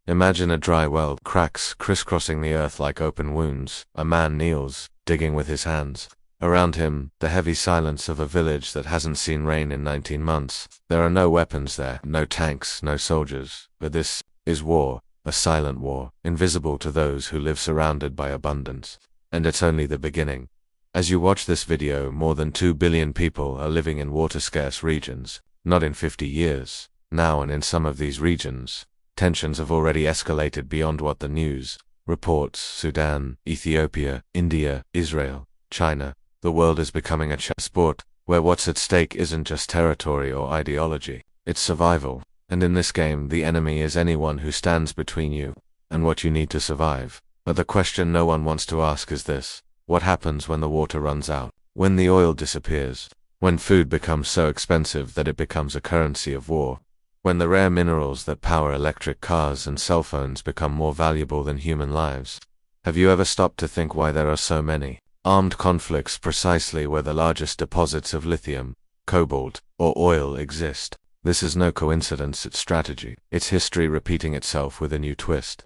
Imagine a dry well, cracks crisscrossing the earth like open wounds. A man kneels, digging with his hands. Around him, the heavy silence of a village that hasn't seen rain in 19 months. There are no weapons there, no tanks, no soldiers. But this is war, a silent war, invisible to those who live surrounded by abundance. And it's only the beginning. As you watch this video, more than 2 billion people are living in water-scarce regions. Not in 50 years. Now, and in some of these regions, tensions have already escalated beyond what the news reports. Sudan, Ethiopia, India, Israel, China. The world is becoming a sport, where what's at stake isn't just territory or ideology, it's survival. And in this game, the enemy is anyone who stands between you and what you need to survive. But the question no one wants to ask is this: what happens when the water runs out? When the oil disappears? When food becomes so expensive that it becomes a currency of war? When the rare minerals that power electric cars and cell phones become more valuable than human lives? Have you ever stopped to think why there are so many armed conflicts precisely where the largest deposits of lithium, cobalt, or oil exist? This is no coincidence, it's strategy. It's history repeating itself with a new twist.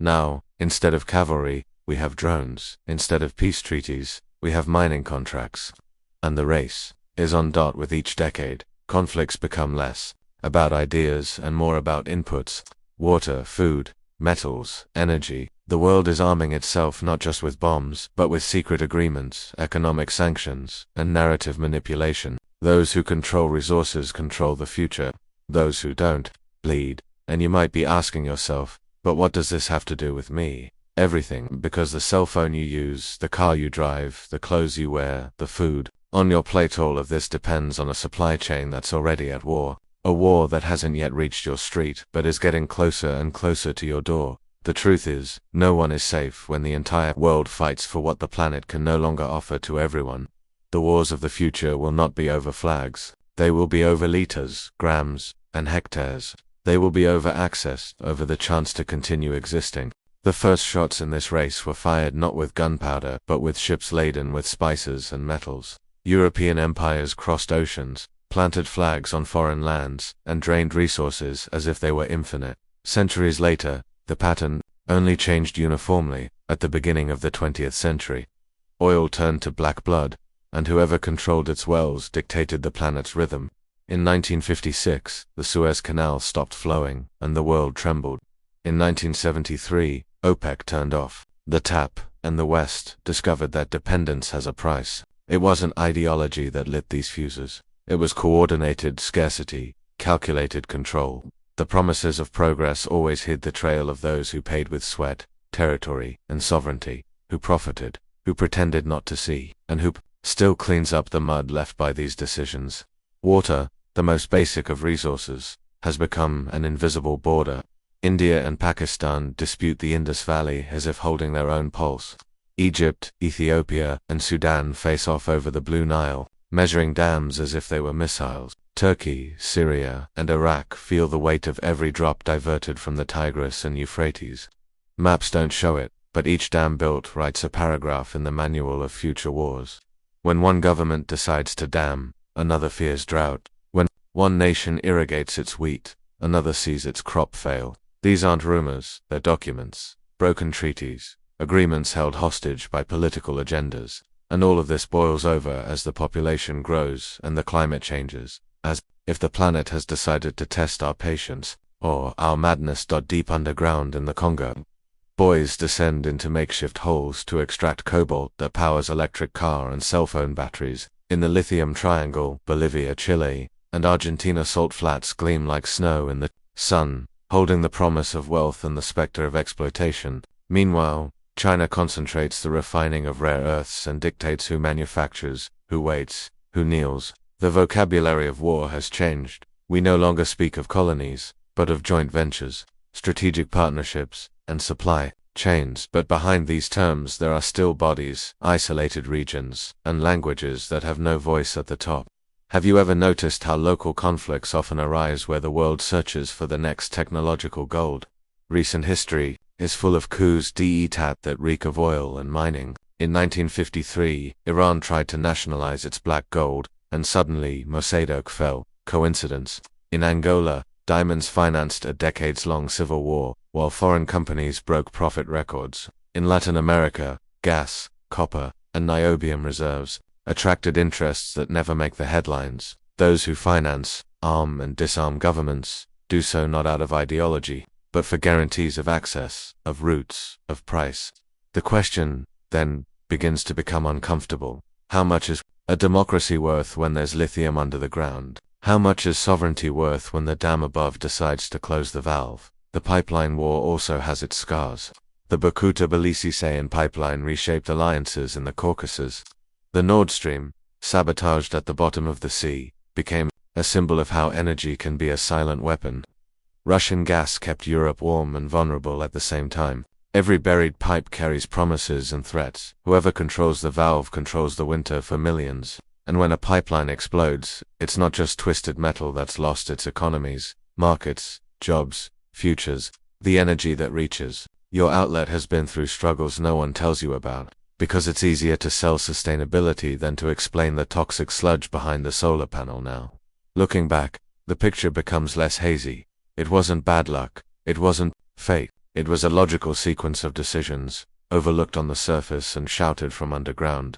Now, instead of cavalry, we have drones. Instead of peace treaties, we have mining contracts. And the race is on. With each decade, conflicts become less about ideas and more about inputs: water, food, metals, energy. The world is arming itself not just with bombs, but with secret agreements, economic sanctions, and narrative manipulation. Those who control resources control the future. Those who don't, bleed. And you might be asking yourself, but what does this have to do with me? Everything, because the cell phone you use, the car you drive, the clothes you wear, the food on your plate, all of this depends on a supply chain that's already at war. A war that hasn't yet reached your street, but is getting closer and closer to your door. The truth is, no one is safe when the entire world fights for what the planet can no longer offer to everyone. The wars of the future will not be over flags. They will be over liters, grams, and hectares. They will be over access, over the chance to continue existing. The first shots in this race were fired not with gunpowder, but with ships laden with spices and metals. European empires crossed oceans, planted flags on foreign lands, and drained resources as if they were infinite. Centuries later, the pattern only changed uniformly. At the beginning of the 20th century, oil turned to black blood, and whoever controlled its wells dictated the planet's rhythm. In 1956, the Suez Canal stopped flowing, and the world trembled. In 1973, OPEC turned off the tap, and the West discovered that dependence has a price. It wasn't ideology that lit these fuses. It was coordinated scarcity, calculated control. The promises of progress always hid the trail of those who paid with sweat, territory, and sovereignty, who profited, who pretended not to see, and who still cleans up the mud left by these decisions. Water, the most basic of resources, has become an invisible border. India and Pakistan dispute the Indus Valley as if holding their own pulse. Egypt, Ethiopia, and Sudan face off over the Blue Nile, measuring dams as if they were missiles. Turkey, Syria, and Iraq feel the weight of every drop diverted from the Tigris and Euphrates. Maps don't show it, but each dam built writes a paragraph in the manual of future wars. When one government decides to dam, another fears drought. When one nation irrigates its wheat, another sees its crop fail. These aren't rumors, they're documents, broken treaties, agreements held hostage by political agendas. And all of this boils over as the population grows and the climate changes, as if the planet has decided to test our patience, or our madness. Deep underground in the Congo, boys descend into makeshift holes to extract cobalt that powers electric car and cell phone batteries. In the lithium triangle, Bolivia, Chile, and Argentina, salt flats gleam like snow in the sun, holding the promise of wealth and the specter of exploitation. Meanwhile, China concentrates the refining of rare earths and dictates who manufactures, who waits, who kneels. The vocabulary of war has changed. We no longer speak of colonies, but of joint ventures, strategic partnerships, and supply chains. But behind these terms there are still bodies, isolated regions, and languages that have no voice at the top. Have you ever noticed how local conflicts often arise where the world searches for the next technological gold? Recent history is full of coups d'etat that reek of oil and mining. In 1953, Iran tried to nationalize its black gold, and suddenly Mossadegh fell. Coincidence? In Angola, diamonds financed a decades-long civil war, while foreign companies broke profit records. In Latin America, gas, copper, and niobium reserves attracted interests that never make the headlines. Those who finance, arm and disarm governments do so not out of ideology, but for guarantees of access, of routes, of price. The question, then, begins to become uncomfortable. How much is a democracy worth when there's lithium under the ground? How much is sovereignty worth when the dam above decides to close the valve? The pipeline war also has its scars. The Baku-Tbilisi-Seyhan pipeline reshaped alliances in the Caucasus. The Nord Stream, sabotaged at the bottom of the sea, became a symbol of how energy can be a silent weapon. Russian gas kept Europe warm and vulnerable at the same time. Every buried pipe carries promises and threats. Whoever controls the valve controls the winter for millions. And when a pipeline explodes, it's not just twisted metal that's lost its economies, markets, jobs, futures, the energy that reaches your outlet has been through struggles no one tells you about, because it's easier to sell sustainability than to explain the toxic sludge behind the solar panel now. Looking back, the picture becomes less hazy. It wasn't bad luck, it wasn't fate. It was a logical sequence of decisions, overlooked on the surface and shouted from underground.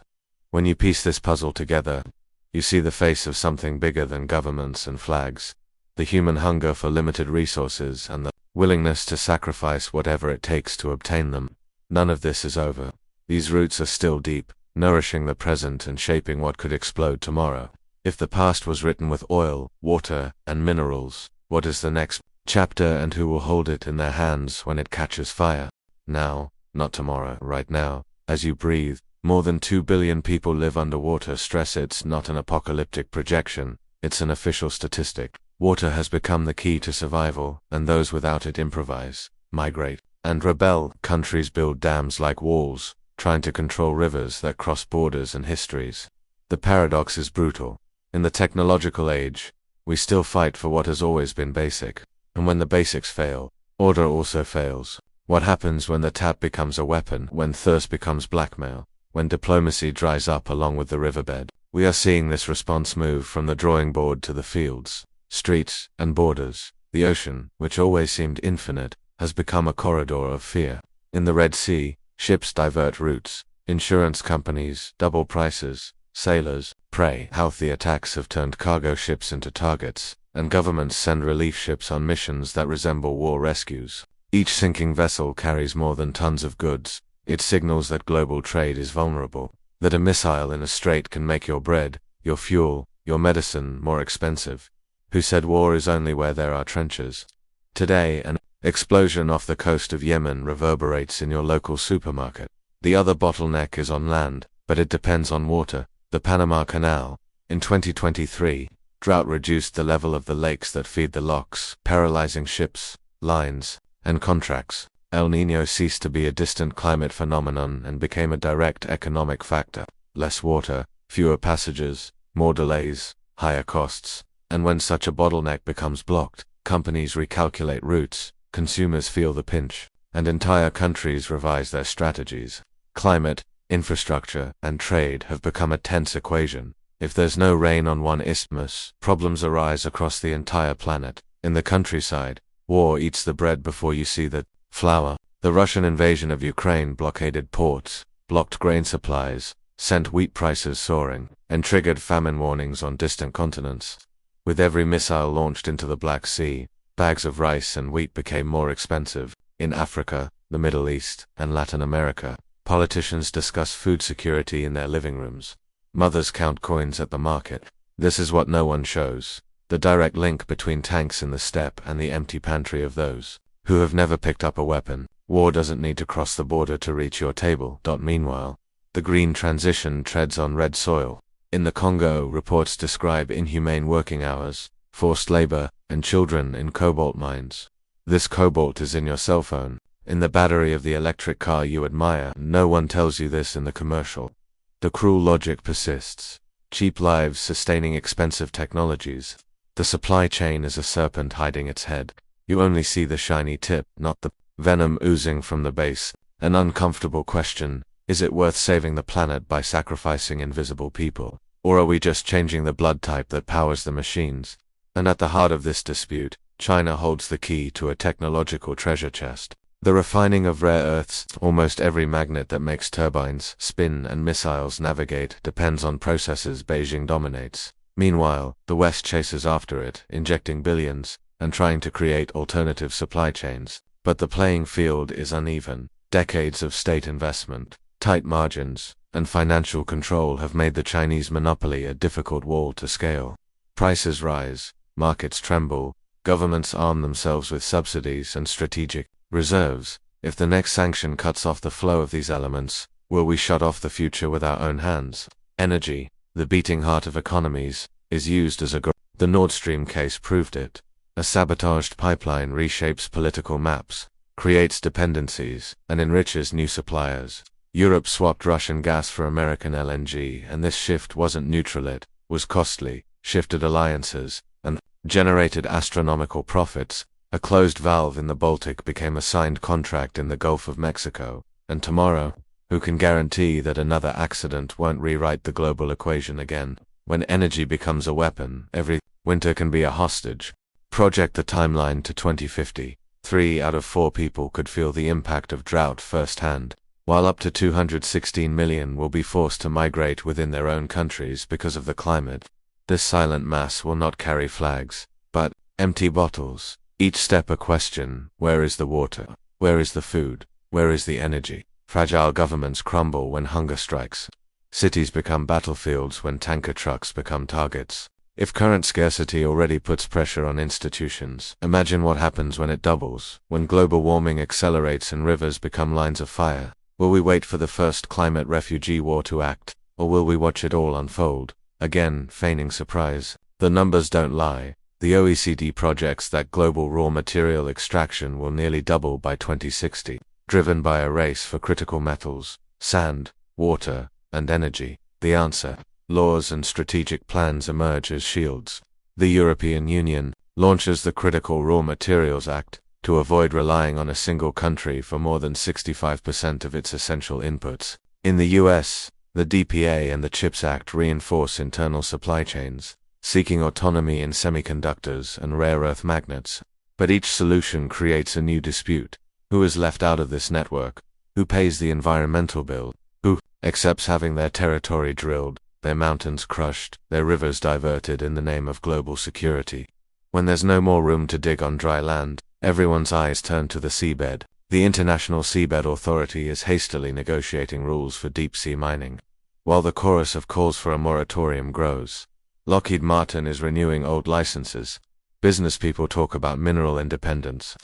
When you piece this puzzle together, you see the face of something bigger than governments and flags. The human hunger for limited resources and the willingness to sacrifice whatever it takes to obtain them. None of this is over. These roots are still deep, nourishing the present and shaping what could explode tomorrow. If the past was written with oil, water, and minerals, what is the next chapter and who will hold it in their hands when it catches fire? Now, not tomorrow, right now, as you breathe. More than 2 billion people live underwater. Stress it's not an apocalyptic projection, it's an official statistic. Water has become the key to survival, and those without it improvise, migrate, and rebel. Countries build dams like walls, trying to control rivers that cross borders and histories. The paradox is brutal. In the technological age, we still fight for what has always been basic. And when the basics fail, order also fails. What happens when the tap becomes a weapon, when thirst becomes blackmail, when diplomacy dries up along with the riverbed? We are seeing this response move from the drawing board to the fields, streets, and borders. The ocean, which always seemed infinite, has become a corridor of fear. In the Red Sea, ships divert routes, insurance companies double prices, sailors pray. Houthi attacks have turned cargo ships into targets, and governments send relief ships on missions that resemble war rescues. Each sinking vessel carries more than tons of goods. It signals that global trade is vulnerable, that a missile in a strait can make your bread, your fuel, your medicine more expensive. Who said war is only where there are trenches? Today, an explosion off the coast of Yemen reverberates in your local supermarket. The other bottleneck is on land, but it depends on water. The Panama Canal. In 2023, drought reduced the level of the lakes that feed the locks, paralyzing ships, lines, and contracts. El Niño ceased to be a distant climate phenomenon and became a direct economic factor. Less water, fewer passengers, more delays, higher costs. And when such a bottleneck becomes blocked, companies recalculate routes, consumers feel the pinch, and entire countries revise their strategies. Climate, infrastructure, and trade have become a tense equation. If there's no rain on one isthmus, problems arise across the entire planet. In the countryside, war eats the bread before you see the flour. The Russian invasion of Ukraine blockaded ports, blocked grain supplies, sent wheat prices soaring, and triggered famine warnings on distant continents. With every missile launched into the Black Sea, bags of rice and wheat became more expensive. In Africa, the Middle East, and Latin America, politicians discuss food security in their living rooms. Mothers count coins at the market. This is what no one shows: the direct link between tanks in the steppe and the empty pantry of those who have never picked up a weapon. War doesn't need to cross the border to reach your table. Meanwhile, the green transition treads on red soil. In the Congo, reports describe inhumane working hours, forced labor, and children in cobalt mines. This cobalt is in your cell phone, in the battery of the electric car you admire. No one tells you this in the commercial. The cruel logic persists. Cheap lives sustaining expensive technologies. The supply chain is a serpent hiding its head. You only see the shiny tip, not the venom oozing from the base. An uncomfortable question: is it worth saving the planet by sacrificing invisible people? Or are we just changing the blood type that powers the machines? And at the heart of this dispute China holds the key to a technological treasure chest. The refining of rare earths, almost every magnet that makes turbines spin and missiles navigate depends on processes Beijing dominates. Meanwhile, the West chases after it, injecting billions, and trying to create alternative supply chains. But the playing field is uneven. Decades of state investment, tight margins, and financial control have made the Chinese monopoly a difficult wall to scale. Prices rise, markets tremble, governments arm themselves with subsidies and strategic reserves. If the next sanction cuts off the flow of these elements, will we shut off the future with our own hands? Energy, the beating heart of economies, is used as a The Nord Stream case proved it. A sabotaged pipeline reshapes political maps, creates dependencies, and enriches new suppliers. Europe swapped Russian gas for American LNG, and this shift wasn't neutral, it was costly, shifted alliances, and generated astronomical profits. A closed valve in the Baltic became a signed contract in the Gulf of Mexico, and tomorrow, who can guarantee that another accident won't rewrite the global equation again? When energy becomes a weapon, every winter can be a hostage. Project the timeline to 2050. 3 out of 4 people could feel the impact of drought firsthand, while up to 216 million will be forced to migrate within their own countries because of the climate. This silent mass will not carry flags, but empty bottles. Each step a question: where is the water? Where is the food? Where is the energy? Fragile governments crumble when hunger strikes. Cities become battlefields when tanker trucks become targets. If current scarcity already puts pressure on institutions, imagine what happens when it doubles, when global warming accelerates and rivers become lines of fire. Will we wait for the first climate refugee war to act, or will we watch it all unfold? Again, feigning surprise. The numbers don't lie. The OECD projects that global raw material extraction will nearly double by 2060, driven by a race for critical metals, sand, water, and energy. The answer: laws and strategic plans emerge as shields. The European Union launches the Critical Raw Materials Act to avoid relying on a single country for more than 65% of its essential inputs. In the US, the DPA and the CHIPS Act reinforce internal supply chains, seeking autonomy in semiconductors and rare earth magnets. But each solution creates a new dispute. Who is left out of this network? Who pays the environmental bill? Who accepts having their territory drilled, their mountains crushed, their rivers diverted in the name of global security? When there's no more room to dig on dry land, everyone's eyes turn to the seabed. The International Seabed Authority is hastily negotiating rules for deep-sea mining, while the chorus of calls for a moratorium grows. Lockheed Martin is renewing old licenses. Business people talk about mineral independence.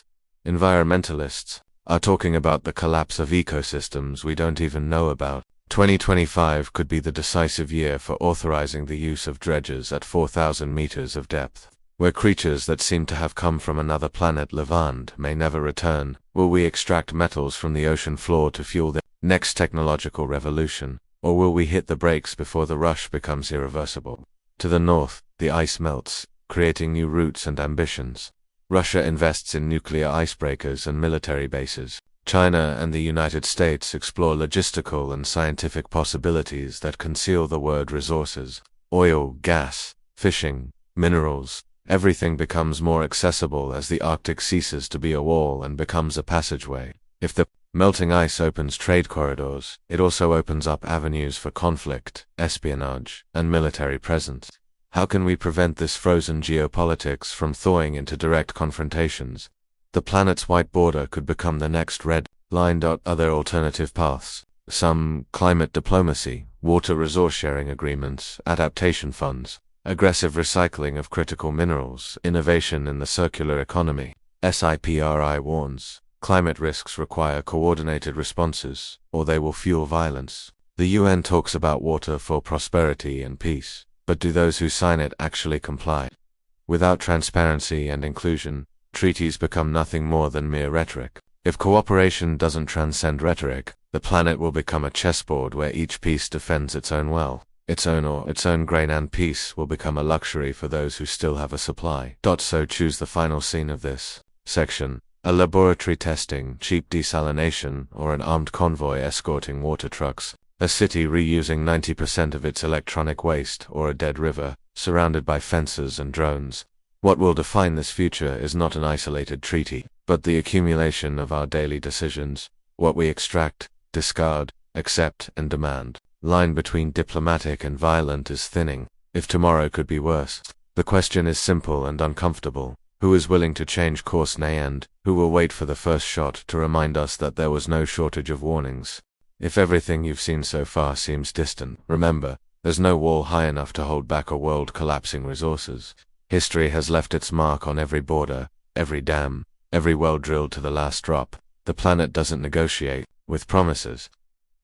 Environmentalists are talking about the collapse of ecosystems we don't even know about. 2025 could be the decisive year for authorizing the use of dredges at 4,000 meters of depth, where creatures that seem to have come from another planet Levant may never return. Will we extract metals from the ocean floor to fuel the next technological revolution, or will we hit the brakes before the rush becomes irreversible? To the north, the ice melts, creating new routes and ambitions. Russia invests in nuclear icebreakers and military bases. China and the United States explore logistical and scientific possibilities that conceal the word resources. Oil, gas, fishing, minerals. Everything becomes more accessible as the Arctic ceases to be a wall and becomes a passageway. If the melting ice opens trade corridors, it also opens up avenues for conflict, espionage, and military presence. How can we prevent this frozen geopolitics from thawing into direct confrontations? The planet's white border could become the next red line. Other alternative paths. Some climate diplomacy, water resource sharing agreements, adaptation funds, aggressive recycling of critical minerals, innovation in the circular economy. SIPRI warns, climate risks require coordinated responses, or they will fuel violence. The UN talks about water for prosperity and peace, but do those who sign it actually comply? Without transparency and inclusion, treaties become nothing more than mere rhetoric. If cooperation doesn't transcend rhetoric, the planet will become a chessboard where each piece defends its own well. Its own grain, and peace will become a luxury for those who still have a supply. So choose the final scene of this section: a laboratory testing cheap desalination, or an armed convoy escorting water trucks. A city reusing 90% of its electronic waste, or a dead river, surrounded by fences and drones. What will define this future is not an isolated treaty, but the accumulation of our daily decisions, what we extract, discard, accept, and demand. Line between diplomatic and violent is thinning. If tomorrow could be worse, the question is simple and uncomfortable. Who is willing to change course and who will wait for the first shot to remind us that there was no shortage of warnings? If everything you've seen so far seems distant, remember, there's no wall high enough to hold back a world collapsing resources. History has left its mark on every border, every dam, every well drilled to the last drop. The planet doesn't negotiate with promises.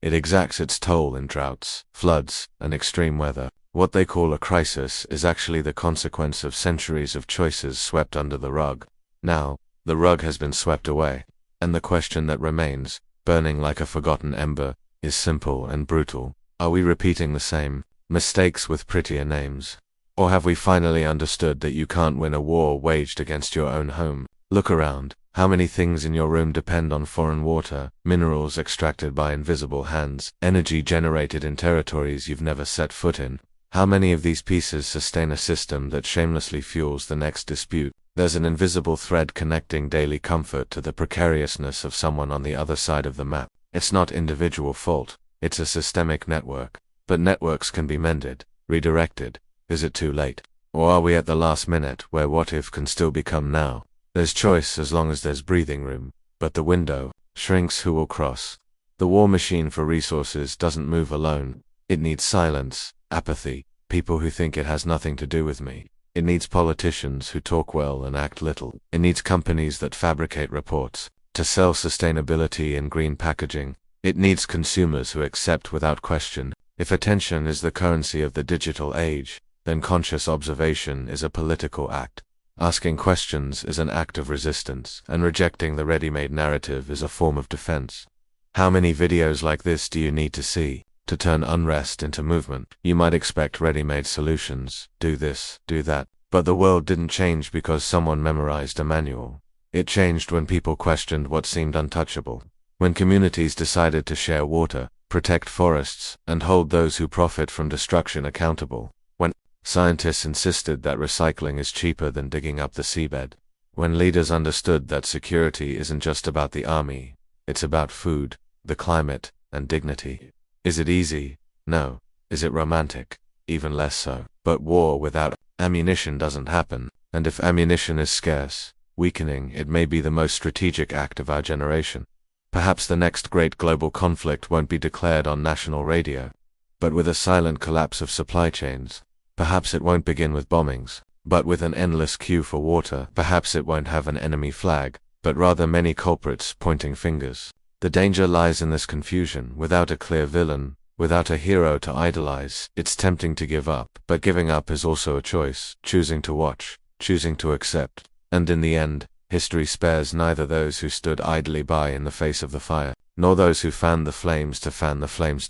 It exacts its toll in droughts, floods, and extreme weather. What they call a crisis is actually the consequence of centuries of choices swept under the rug. Now, the rug has been swept away, and the question that remains, burning like a forgotten ember, is simple and brutal. Are we repeating the same mistakes with prettier names? Or have we finally understood that you can't win a war waged against your own home? Look around. How many things in your room depend on foreign water, minerals extracted by invisible hands, energy generated in territories you've never set foot in? How many of these pieces sustain a system that shamelessly fuels the next dispute? There's an invisible thread connecting daily comfort to the precariousness of someone on the other side of the map. It's not individual fault, it's a systemic network. But networks can be mended, redirected. Is it too late? Or are we at the last minute where what if can still become now? There's choice as long as there's breathing room, but the window shrinks who will cross. The war machine for resources doesn't move alone. It needs silence, apathy, people who think it has nothing to do with me. It needs politicians who talk well and act little. It needs companies that fabricate reports to sell sustainability in green packaging. It needs consumers who accept without question. If attention is the currency of the digital age, then conscious observation is a political act. Asking questions is an act of resistance, and rejecting the ready-made narrative is a form of defense. How many videos like this do you need to see to turn unrest into movement? You might expect ready-made solutions, do this, do that, but the world didn't change because someone memorized a manual. It changed when people questioned what seemed untouchable, when communities decided to share water, protect forests, and hold those who profit from destruction accountable, when scientists insisted that recycling is cheaper than digging up the seabed, when leaders understood that security isn't just about the army, it's about food, the climate, and dignity. Is it easy? No. Is it romantic? Even less so. But war without ammunition doesn't happen, and if ammunition is scarce, weakening, it may be the most strategic act of our generation. Perhaps the next great global conflict won't be declared on national radio, but with a silent collapse of supply chains. Perhaps it won't begin with bombings, but with an endless queue for water. Perhaps it won't have an enemy flag, but rather many culprits pointing fingers. The danger lies in this confusion. Without a clear villain, without a hero to idolize, it's tempting to give up. But giving up is also a choice, choosing to watch, choosing to accept. And in the end, history spares neither those who stood idly by in the face of the fire, nor those who fanned the flames to fan the flames.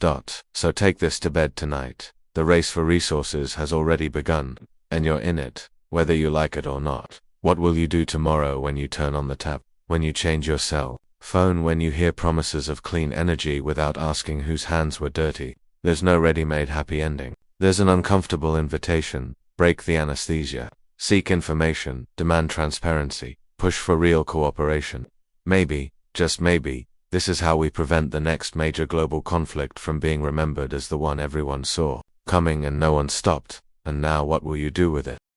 So take this to bed tonight. The race for resources has already begun, and you're in it, whether you like it or not. What will you do tomorrow when you turn on the tap, when you change your cell phone, when you hear promises of clean energy without asking whose hands were dirty? There's no ready-made happy ending. There's an uncomfortable invitation. Break the anesthesia. Seek information, demand transparency, push for real cooperation. Maybe, just maybe, this is how we prevent the next major global conflict from being remembered as the one everyone saw coming and no one stopped. And now what will you do with it?